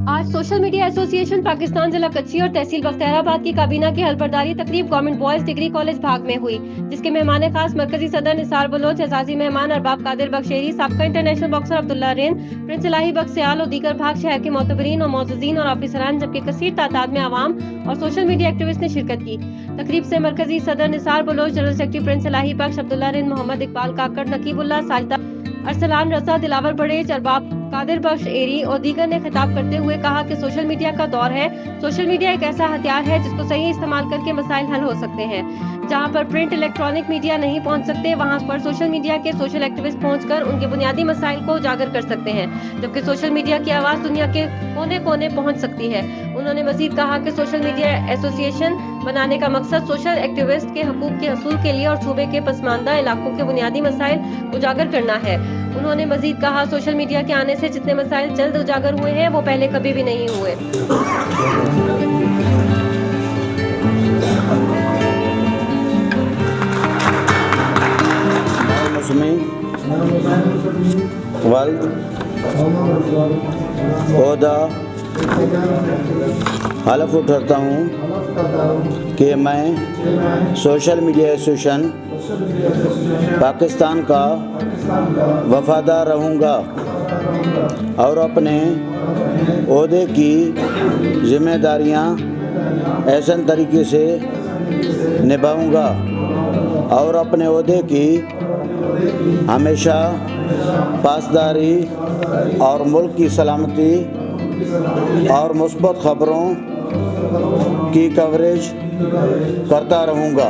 आज social media association Pakistan जिला कच्ची और तहसील बख्तियाराबाद की काबीना की हलबरदारी तकरीब गवर्नमेंट बॉयज डिग्री कॉलेज भाग में हुई, जिसके मेहमान खास मरकजी सदर निसार बलोच, एजाजी मेहमान अरबाब कादिर बख्शेरी, साबका international boxer Abdullah Ren, prince Ilahi Bakhsh Sial और दीगर भाग शहर के मोतबरीन और मोअज़्ज़िज़ीन और ऑफिसरान, जबकि कसीर तादाद में आवाम और सोशल मीडिया एक्टिविस्ट ने शिरकत की। तकरीब से मरकजी सदर Nisar Baloch, general secretary prince Ilahi Bakhsh, Abdullah Ren, Mohammad Iqbal Kakar, Naqibullah, Sajida Arsalan Raza, Dilawar Barech, Arbab Qadir Bakhsh एरी और दीगर ने खिताब करते हुए कहा कि सोशल मीडिया का दौर है। सोशल मीडिया एक ऐसा हथियार है जिसको सही इस्तेमाल करके मसाइल हल हो सकते हैं। जहां पर प्रिंट इलेक्ट्रॉनिक मीडिया नहीं पहुंच सकते, वहां पर सोशल मीडिया के सोशल एक्टिविस्ट पहुंचकर उनके बुनियादी मसाइल को उजागर कर सकते हैं, जबकि सोशल मीडिया की आवाज़ दुनिया के कोने कोने पहुंच सकती है। उन्होंने मजीद कहा कि सोशल मीडिया एसोसिएशन बनाने का मकसद सोशल एक्टिविस्ट के हकूक के हसूल के लिए और सूबे के पसमानदा इलाकों के बुनियादी मसाइल उजागर करना है। उन्होंने मजीद कहा, सोशल मीडिया के आने से जितने मसाइल जल्द उजागर हुए हैं वो पहले कभी भी नहीं हुए। वल्द ओहदा हलफ उठाता हूँ कि मैं सोशल मीडिया एसोसिएशन पाकिस्तान का वफादार रहूँगा और अपने ओहदे की जिम्मेदारियाँ ऐसन तरीके से निभाऊँगा और अपने ओहदे की हमेशा पासदारी और मुल्क की सलामती और मुस्बत ख़बरों की कवरेज करता रहूँगा।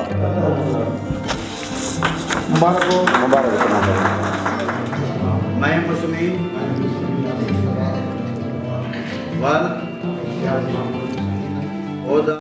मैं मुस्लिम